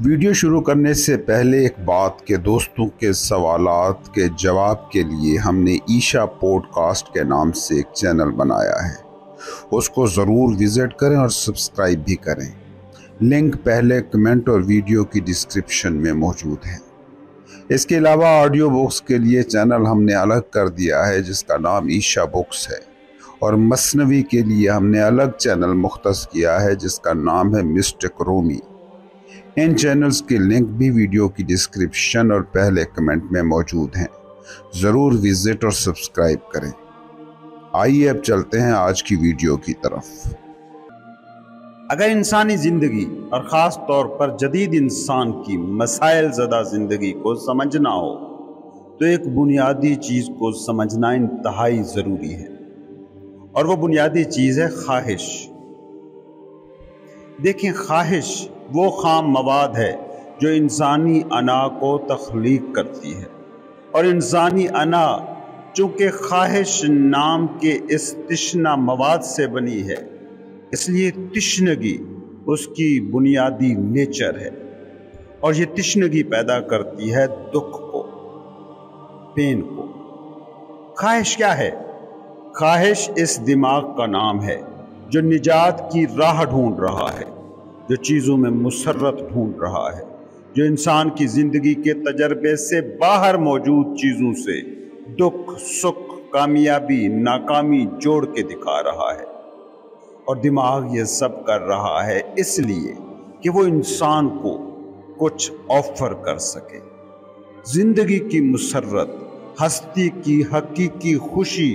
Video شروع کرنے سے پہلے ایک بات کہ دوستوں کے سوالات کے جواب کے لیے ہم نے عیشا پوڈ کاسٹ کے نام سے ایک چینل بنایا ہے۔ اس کو ضرور وزٹ کریں اور سبسکرائب بھی کریں۔ لنک پہلے کمنٹ اور ویڈیو کی ڈسکرپشن میں موجود ہے۔ اس کے علاوہ آڈیو بکس کے لیے چینل ہم نے الگ کر دیا ہے جس کا نام عیشا بکس ہے، اور مثنوی کے لیے ہم نے الگ چینل مختص کیا ہے جس کا نام ہے مسٹک رومی۔ ان چینلز کے لنک بھی ویڈیو کی ڈسکرپشن اور پہلے کمنٹ میں موجود ہیں، ضرور وزٹ اور سبسکرائب کریں۔ آئیے اب چلتے ہیں آج کی ویڈیو کی طرف۔ اگر انسانی زندگی اور خاص طور پر جدید انسان کی مسائل زدہ زندگی کو سمجھنا ہو تو ایک بنیادی چیز کو سمجھنا انتہائی ضروری ہے، اور وہ بنیادی چیز ہے خواہش۔ دیکھیں، خواہش وہ خام مواد ہے جو انسانی انا کو تخلیق کرتی ہے، اور انسانی انا چونکہ خواہش نام کے اس تشنہ مواد سے بنی ہے، اس لیے تشنگی اس کی بنیادی نیچر ہے، اور یہ تشنگی پیدا کرتی ہے دکھ کو، پین کو۔ خواہش کیا ہے؟ خواہش اس دماغ کا نام ہے جو نجات کی راہ ڈھونڈ رہا ہے، جو چیزوں میں مسرت ڈھونڈ رہا ہے، جو انسان کی زندگی کے تجربے سے باہر موجود چیزوں سے دکھ، سکھ، کامیابی، ناکامی جوڑ کے دکھا رہا ہے۔ اور دماغ یہ سب کر رہا ہے اس لیے کہ وہ انسان کو کچھ آفر کر سکے۔ زندگی کی مسرت، ہستی کی حقیقی خوشی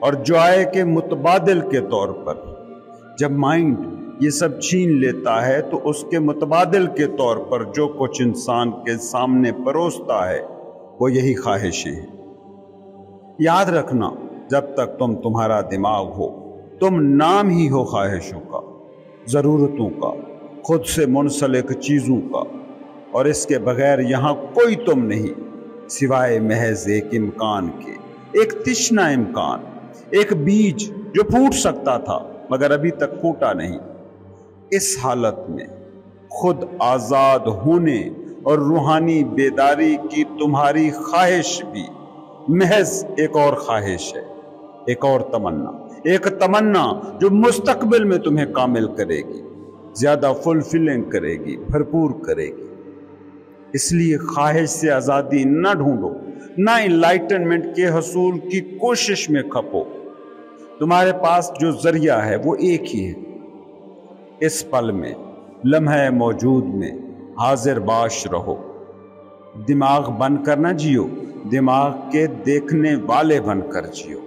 اور جوائے کے متبادل کے طور پر جب مائنڈ یہ سب چھین لیتا ہے تو اس کے متبادل کے طور پر جو کچھ انسان کے سامنے پروستا ہے وہ یہی خواہشیں ہیں۔ یاد رکھنا، جب تک تمہارا دماغ ہو تم نام ہی ہو خواہشوں کا، ضرورتوں کا، خود سے منسلک چیزوں کا، اور اس کے بغیر یہاں کوئی تم نہیں سوائے محض ایک امکان کے، ایک تشنہ امکان، ایک بیج جو پھوٹ سکتا تھا مگر ابھی تک پھوٹا نہیں۔ اس حالت میں خود آزاد ہونے اور روحانی بیداری کی تمہاری خواہش بھی محض ایک اور خواہش ہے، ایک اور تمنا، ایک تمنا جو مستقبل میں تمہیں کامل کرے گی، زیادہ فلفلنگ کرے گی، بھرپور کرے گی۔ اس لیے خواہش سے آزادی نہ ڈھونڈو، نہ انلائٹنمنٹ کے حصول کی کوشش میں کھپو۔ تمہارے پاس جو ذریعہ ہے وہ ایک ہی ہے، اس پل میں، لمحہ موجود میں حاضر باش رہو۔ دماغ بن کر نہ جیو، دماغ کے دیکھنے والے بن کر جیو۔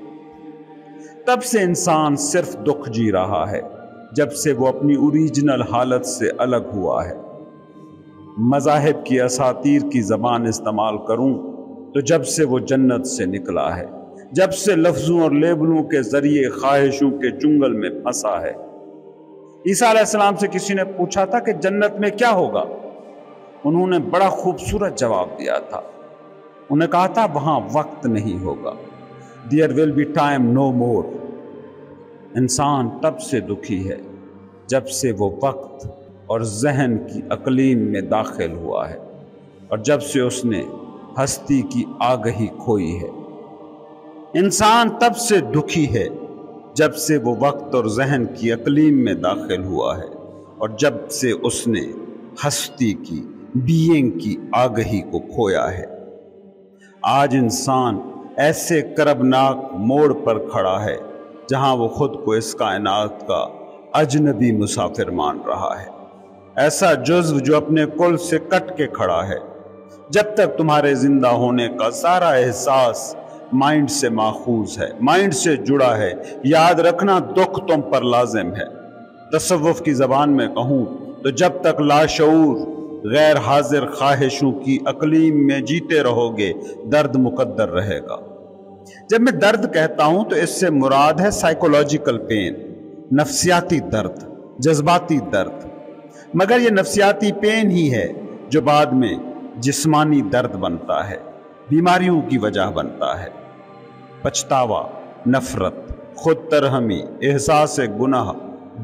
تب سے انسان صرف دکھ جی رہا ہے جب سے وہ اپنی اوریجنل حالت سے الگ ہوا ہے۔ مذاہب کی اساطیر کی زبان استعمال کروں تو جب سے وہ جنت سے نکلا ہے، جب سے لفظوں اور لیبلوں کے ذریعے خواہشوں کے چنگل میں پھنسا ہے۔ عیسیٰ علیہ السلام سے کسی نے پوچھا تھا کہ جنت میں کیا ہوگا؟ انہوں نے بڑا خوبصورت جواب دیا تھا۔ انہوں نے کہا تھا وہاں وقت نہیں ہوگا۔ There will be time no more۔ انسان تب سے دکھی ہے جب سے وہ وقت اور ذہن کی اقلیم میں داخل ہوا ہے، اور جب سے اس نے ہستی کی آگہی کھوئی ہے۔ انسان تب سے دکھی ہے جب سے وہ وقت اور ذہن کی اقلیم میں داخل ہوا ہے، اور جب سے اس نے ہستی کی، بینگ کی آگہی کو کھویا ہے۔ آج انسان ایسے کربناک موڑ پر کھڑا ہے جہاں وہ خود کو اس کائنات کا اجنبی مسافر مان رہا ہے، ایسا جزو جو اپنے کل سے کٹ کے کھڑا ہے۔ جب تک تمہارے زندہ ہونے کا سارا احساس مائنڈ سے ماخوذ ہے، مائنڈ سے جڑا ہے، یاد رکھنا دکھ تم پر لازم ہے۔ تصوف کی زبان میں کہوں تو جب تک لاشعور غیر حاضر خواہشوں کی اقلیم میں جیتے رہو گے، درد مقدر رہے گا۔ جب میں درد کہتا ہوں تو اس سے مراد ہے سائیکولوجیکل پین، نفسیاتی درد، جذباتی درد۔ مگر یہ نفسیاتی پین ہی ہے جو بعد میں جسمانی درد بنتا ہے، بیماریوں کی وجہ بنتا ہے۔ پچھتاوا، نفرت، خود ترہمی، احساس گناہ،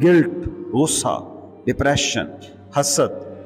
گلٹ، غصہ، ڈپریشن، حسد،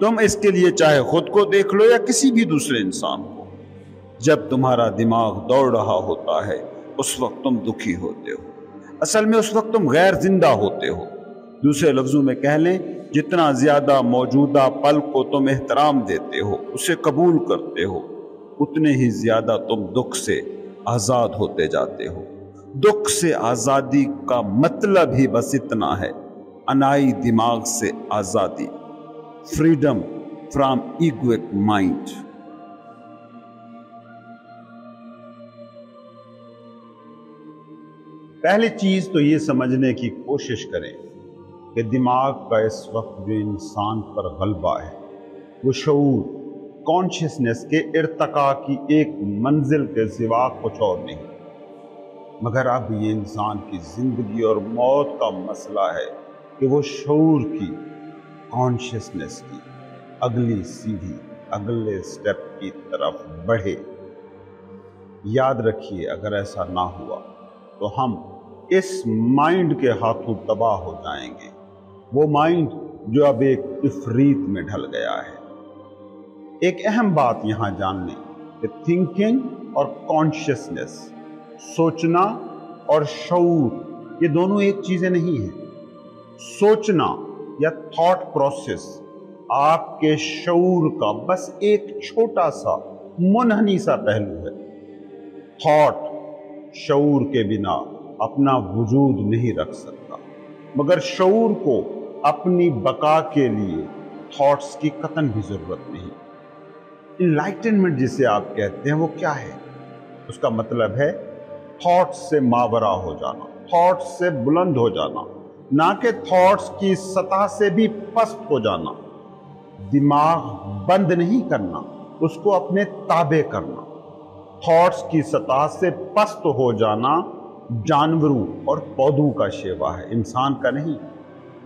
تم اس کے لیے چاہے خود کو دیکھ لو یا کسی بھی دوسرے انسان کو، جب تمہارا دماغ دوڑ رہا ہوتا ہے اس وقت تم دکھی ہوتے ہو، اصل میں اس وقت تم غیر زندہ ہوتے ہو۔ دوسرے لفظوں میں کہہ لیں، جتنا زیادہ موجودہ پل کو تم احترام دیتے ہو، اسے قبول کرتے ہو، اتنے ہی زیادہ تم دکھ سے آزاد ہوتے جاتے ہو۔ دکھ سے آزادی کا مطلب ہی بس اتنا ہے، انائی دماغ سے آزادی، فریڈم فرام ایگوئک مائنڈ۔ پہلی چیز تو یہ سمجھنے کی کوشش کریں کہ دماغ کا اس وقت جو انسان پر غلبہ ہے وہ شعور، کانشیسنس کے ارتقاء کی ایک منزل کے سوا کچھ اور نہیں، مگر اب یہ انسان کی زندگی اور موت کا مسئلہ ہے کہ وہ شعور کی، کانشیسنس کی اگلی سیڑھی، اگلے سٹیپ کی طرف بڑھے۔ یاد رکھیے، اگر ایسا نہ ہوا تو ہم اس مائنڈ کے ہاتھوں تباہ ہو جائیں گے، وہ مائنڈ جو اب ایک عفریت میں ڈھل گیا ہے۔ ایک اہم بات یہاں جان لیں کہ تھنکنگ اور کانشیسنس، سوچنا اور شعور، یہ دونوں ایک چیزیں نہیں ہیں۔ سوچنا یا تھاٹ پروسیس آپ کے شعور کا بس ایک چھوٹا سا منحنی سا پہلو ہے۔ تھاٹ شعور کے بنا اپنا وجود نہیں رکھ سکتا، مگر شعور کو اپنی بقا کے لیے تھاٹس کی قطعاً بھی ضرورت نہیں۔ انلائٹنمنٹ جسے آپ کہتے ہیں وہ کیا ہے؟ اس کا مطلب ہے تھاٹس سے ماورا ہو جانا، تھاٹس سے بلند ہو جانا، نہ کہ تھاٹس کی سطح سے بھی پست ہو جانا۔ دماغ بند نہیں کرنا، اس کو اپنے تابع کرنا۔ تھاٹس کی سطح سے پست ہو جانا جانوروں اور پودوں کا شیوا ہے، انسان کا نہیں۔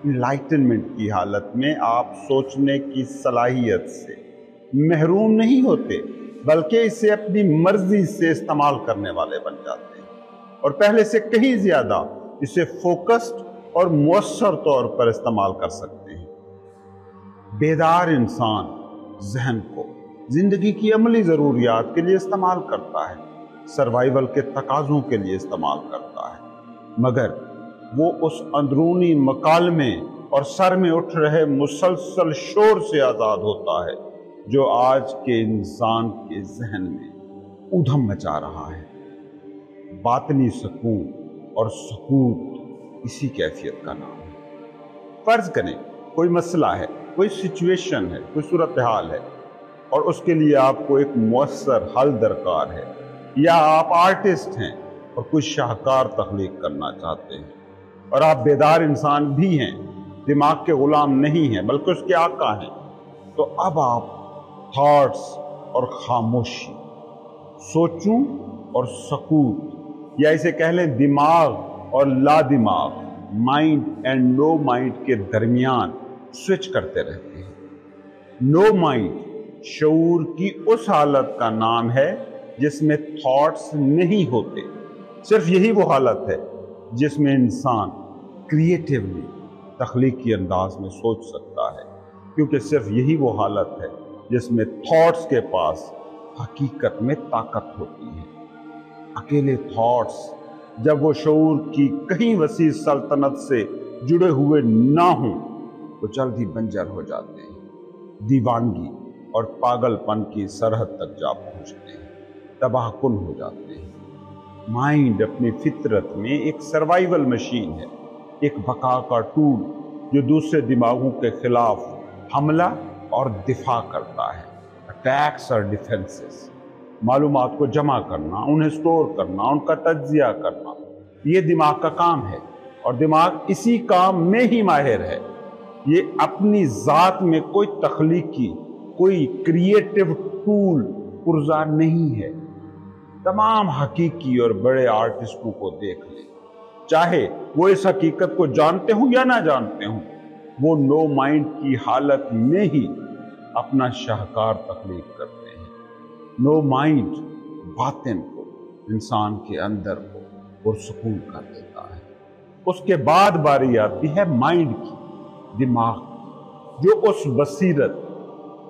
انلائٹنمنٹ کی حالت میں آپ سوچنے کی صلاحیت سے محروم نہیں ہوتے، بلکہ اسے اپنی مرضی سے استعمال کرنے والے بن جاتے ہیں، اور پہلے سے کہیں زیادہ اسے فوکسڈ اور مؤثر طور پر استعمال کر سکتے ہیں۔ بیدار انسان ذہن کو زندگی کی عملی ضروریات کے لیے استعمال کرتا ہے، سروائیول کے تقاضوں کے لیے استعمال کرتا ہے، مگر وہ اس اندرونی مکالمے اور سر میں اٹھ رہے مسلسل شور سے آزاد ہوتا ہے جو آج کے انسان کے ذہن میں ادھم مچا رہا ہے۔ باطنی سکون اور سکوت اسی کیفیت کا نام ہے۔ فرض کریں کوئی مسئلہ ہے، کوئی سچویشن ہے، کوئی صورتحال ہے، اور اس کے لیے آپ کو ایک مؤثر حل درکار ہے، یا آپ آرٹسٹ ہیں اور کوئی شاہکار تخلیق کرنا چاہتے ہیں، اور آپ بیدار انسان بھی ہیں، دماغ کے غلام نہیں ہیں بلکہ اس کے آقا ہیں، تو اب آپ تھاٹس اور خاموشی، سوچوں اور سکوت، یا اسے کہہ لیں دماغ اور لا دماغ، مائنڈ اینڈ نو مائنڈ کے درمیان سوئچ کرتے رہتے ہیں۔ نو مائنڈ شعور کی اس حالت کا نام ہے جس میں تھاٹس نہیں ہوتے۔ صرف یہی وہ حالت ہے جس میں انسان کریٹیولی، تخلیقی انداز میں سوچ سکتا ہے، کیونکہ صرف یہی وہ حالت ہے جس میں تھاٹس کے پاس حقیقت میں طاقت ہوتی ہے۔ اکیلے تھاٹس جب وہ شعور کی کہیں وسیع سلطنت سے جڑے ہوئے نہ ہوں تو جلد ہی بنجر ہو جاتے ہیں، دیوانگی اور پاگل پن کی سرحد تک جا پہنچتے ہیں، تباہ کن ہو جاتے ہیں۔ مائنڈ اپنی فطرت میں ایک سروائیول مشین ہے، ایک بقا کا ٹول جو دوسرے دماغوں کے خلاف حملہ اور دفاع کرتا ہے، اٹیکس اور ڈیفنسز۔ معلومات کو جمع کرنا، انہیں سٹور کرنا، ان کا تجزیہ کرنا، یہ دماغ کا کام ہے، اور دماغ اسی کام میں ہی ماہر ہے۔ یہ اپنی ذات میں کوئی تخلیقی، کوئی کریٹیو ٹول پرزا نہیں ہے۔ تمام حقیقی اور بڑے آرٹسٹوں کو دیکھ لیں، چاہے وہ اس حقیقت کو جانتے ہوں یا نہ جانتے ہوں، وہ نو مائنڈ کی حالت میں ہی اپنا شاہکار تخلیق کرتے ہیں۔ نو مائنڈ باطن کو، انسان کے اندر کو پرسکون کر دیتا ہے۔ اس کے بعد باری آتی ہے مائنڈ کی، دماغ کی، جو اس بصیرت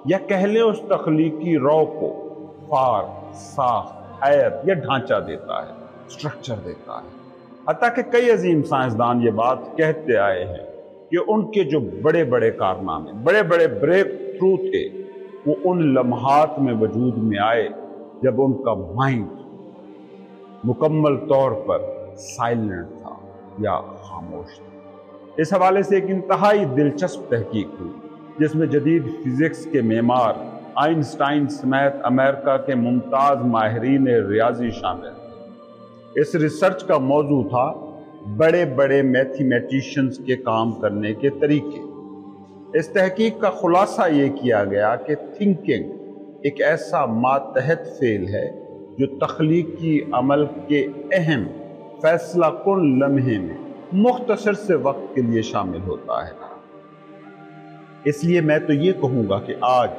یا کہہ لیں اس تخلیقی رو کو فار، ساخت، حیت یا ڈھانچہ دیتا ہے، اسٹرکچر دیتا ہے۔ حتیٰ کہ کئی عظیم سائنسدان یہ بات کہتے آئے ہیں کہ ان کے جو بڑے بڑے کارنامے، بڑے بڑے بریک تھرو تھے، وہ ان لمحات میں وجود میں آئے جب ان کا مائنڈ مکمل طور پر سائلنٹ تھا یا خاموش تھا۔ اس حوالے سے ایک انتہائی دلچسپ تحقیق ہوئی جس میں جدید فزکس کے معمار آئنسٹائن سمیت امریکہ کے ممتاز ماہرین ریاضی شامل تھے۔ اس ریسرچ کا موضوع تھا بڑے بڑے میتھمیٹیشنز کے کام کرنے کے طریقے۔ اس تحقیق کا خلاصہ یہ کیا گیا کہ تھنکنگ ایک ایسا ماتحت فعل ہے جو تخلیقی عمل کے اہم فیصلہ کن لمحے میں مختصر سے وقت کے لیے شامل ہوتا ہے۔ اس لیے میں تو یہ کہوں گا کہ آج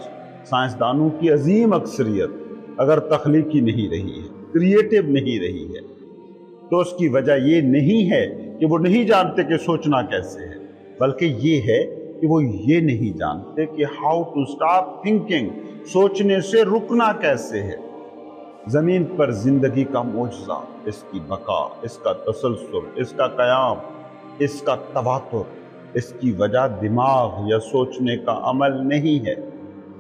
سائنسدانوں کی عظیم اکثریت اگر تخلیقی نہیں رہی ہے، کریٹو نہیں رہی ہے، تو اس کی وجہ یہ نہیں ہے کہ وہ نہیں جانتے کہ سوچنا کیسے ہے، بلکہ یہ ہے کہ وہ یہ نہیں جانتے کہ ہاؤ ٹو اسٹاپ تھنکنگ، سوچنے سے رکنا کیسے ہے۔ زمین پر زندگی کا معجزہ، اس کی بقا، اس کا تسلسل، اس کا قیام، اس کا تواتر، اس کی وجہ دماغ یا سوچنے کا عمل نہیں ہے۔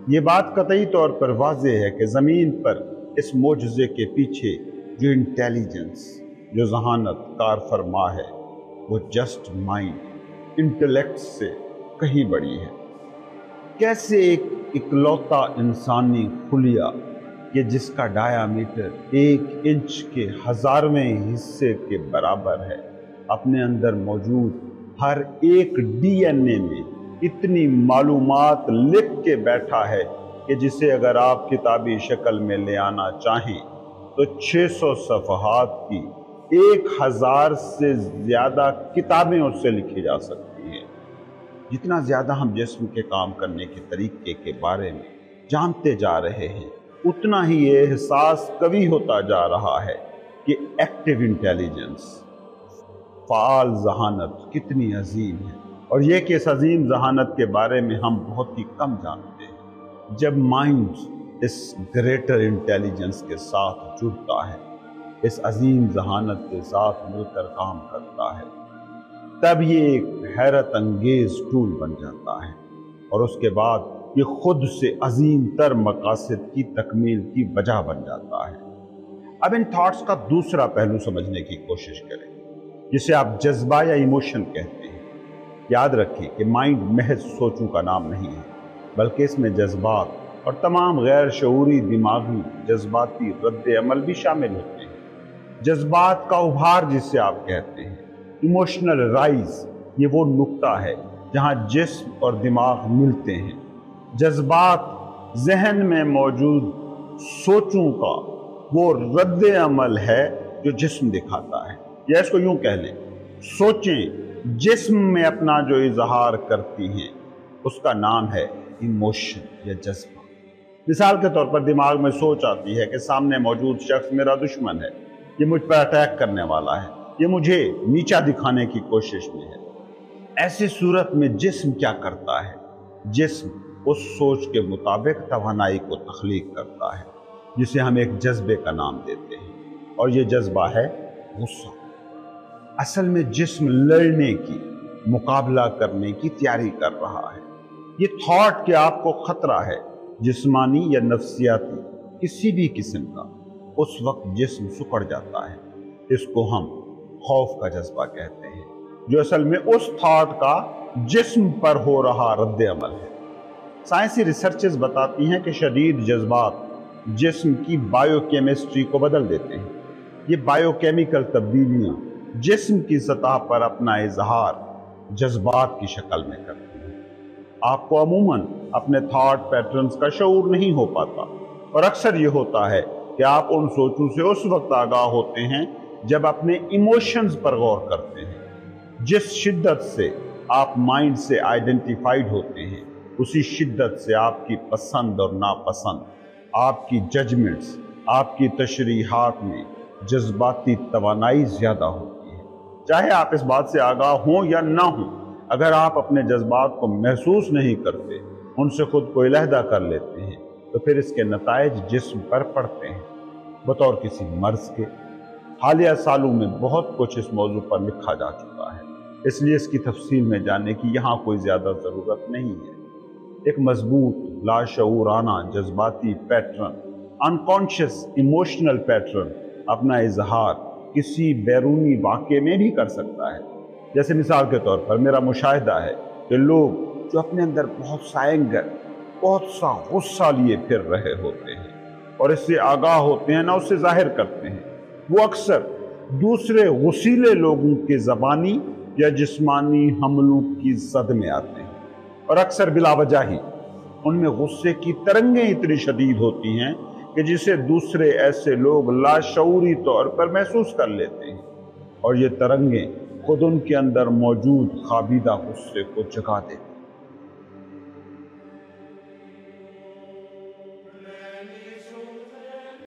یہ بات قطعی طور پر واضح ہے کہ زمین پر اس معجزے کے پیچھے جو انٹیلیجنس، جو ذہانت کار فرما ہے، وہ جسٹ مائنڈ، انٹلیکٹ سے کہیں بڑی ہے۔ کیسے ایک اکلوتا انسانی خلیہ کہ جس کا ڈایامیٹر 1 انچ کے 1000ویں حصے کے برابر ہے، اپنے اندر موجود ہر ایک ڈی این اے میں اتنی معلومات لکھ کے بیٹھا ہے کہ جسے اگر آپ کتابی شکل میں لے آنا چاہیں تو 600 صفحات کی 1000 سے زیادہ کتابیں اس سے لکھی جا سکتی ہیں۔ جتنا زیادہ ہم جسم کے کام کرنے کے طریقے کے بارے میں جانتے جا رہے ہیں، اتنا ہی یہ احساس قوی ہوتا جا رہا ہے کہ ایکٹیو انٹیلیجنس، فعال ذہانت کتنی عظیم ہے، اور یہ کہ اس عظیم ذہانت کے بارے میں ہم بہت ہی کم جانتے ہیں۔ جب مائنڈ اس گریٹر انٹیلیجنس کے ساتھ جڑتا ہے، اس عظیم ذہانت کے ساتھ مل کر کام کرتا ہے، تب یہ ایک حیرت انگیز ٹول بن جاتا ہے، اور اس کے بعد یہ خود سے عظیم تر مقاصد کی تکمیل کی وجہ بن جاتا ہے۔ اب ان تھاٹس کا دوسرا پہلو سمجھنے کی کوشش کریں، جسے آپ جذبہ یا ایموشن کہتے ہیں۔ یاد رکھیں کہ مائنڈ محض سوچوں کا نام نہیں ہے، بلکہ اس میں جذبات اور تمام غیر شعوری دماغی جذباتی رد عمل بھی شامل ہوتے ہیں۔ جذبات کا ابھار جسے آپ کہتے ہیں، ایموشنل رائز، یہ وہ نقطہ ہے جہاں جسم اور دماغ ملتے ہیں۔ جذبات ذہن میں موجود سوچوں کا وہ رد عمل ہے جو جسم دکھاتا ہے، یا اس کو یوں کہہ لیں، سوچیں جسم میں اپنا جو اظہار کرتی ہیں اس کا نام ہے ایموشن یا جذبہ۔ مثال کے طور پر دماغ میں سوچ آتی ہے کہ سامنے موجود شخص میرا دشمن ہے، یہ مجھ پر اٹیک کرنے والا ہے، یہ مجھے نیچا دکھانے کی کوشش میں ہے۔ ایسی صورت میں جسم کیا کرتا ہے؟ جسم اس سوچ کے مطابق توانائی کو تخلیق کرتا ہے، جسے ہم ایک جذبے کا نام دیتے ہیں، اور یہ جذبہ ہے غصہ۔ اصل میں جسم لڑنے کی، مقابلہ کرنے کی تیاری کر رہا ہے۔ یہ تھاٹ کہ آپ کو خطرہ ہے، جسمانی یا نفسیاتی کسی بھی قسم کا، اس وقت جسم سکڑ جاتا ہے۔ اس کو ہم خوف کا جذبہ کہتے ہیں، جو اصل میں اس تھاٹ کا جسم پر ہو رہا رد عمل ہے۔ سائنسی ریسرچز بتاتی ہیں کہ شدید جذبات جسم کی بائیو کیمسٹری کو بدل دیتے ہیں۔ یہ بائیو کیمیکل تبدیلیاں جسم کی سطح پر اپنا اظہار جذبات کی شکل میں کرتی ہیں۔ آپ کو عموماً اپنے تھاٹ پیٹرنز کا شعور نہیں ہو پاتا، اور اکثر یہ ہوتا ہے کہ آپ ان سوچوں سے اس وقت آگاہ ہوتے ہیں جب اپنے ایموشنز پر غور کرتے ہیں۔ جس شدت سے آپ مائنڈ سے آئیڈینٹیفائیڈ ہوتے ہیں، اسی شدت سے آپ کی پسند اور ناپسند، آپ کی ججمنٹس، آپ کی تشریحات میں جذباتی توانائی زیادہ ہوتی ہے۔ چاہے آپ اس بات سے آگاہ ہوں یا نہ ہوں، اگر آپ اپنے جذبات کو محسوس نہیں کرتے ان سے خود کو علیحدہ کر لیتے ہیں تو پھر اس کے نتائج جسم پر پڑتے ہیں بطور کسی مرض کے۔ حالیہ سالوں میں بہت کچھ اس موضوع پر لکھا جا چکا ہے، اس لیے اس کی تفصیل میں جاننے کی یہاں کوئی زیادہ ضرورت نہیں ہے۔ ایک مضبوط لاشعورانہ جذباتی پیٹرن، انکانشیس ایموشنل پیٹرن اپنا اظہار کسی بیرونی واقعے میں بھی کر سکتا ہے۔ جیسے مثال کے طور پر میرا مشاہدہ ہے کہ لوگ جو اپنے اندر بہت سا اینگر، بہت سا غصہ لیے پھر رہے ہوتے ہیں اور اس سے آگاہ ہوتے ہیں نہ اسے ظاہر کرتے ہیں، وہ اکثر دوسرے غصیلے لوگوں کے زبانی یا جسمانی حملوں کی زد میں آتے ہیں، اور اکثر بلا وجہ ہی ان میں غصے کی ترنگیں اتنی شدید ہوتی ہیں کہ جسے دوسرے ایسے لوگ لاشعوری طور پر محسوس کر لیتے ہیں، اور یہ ترنگیں خود ان کے اندر موجود خوابیدہ غصے کو جگا دیتی ہیں۔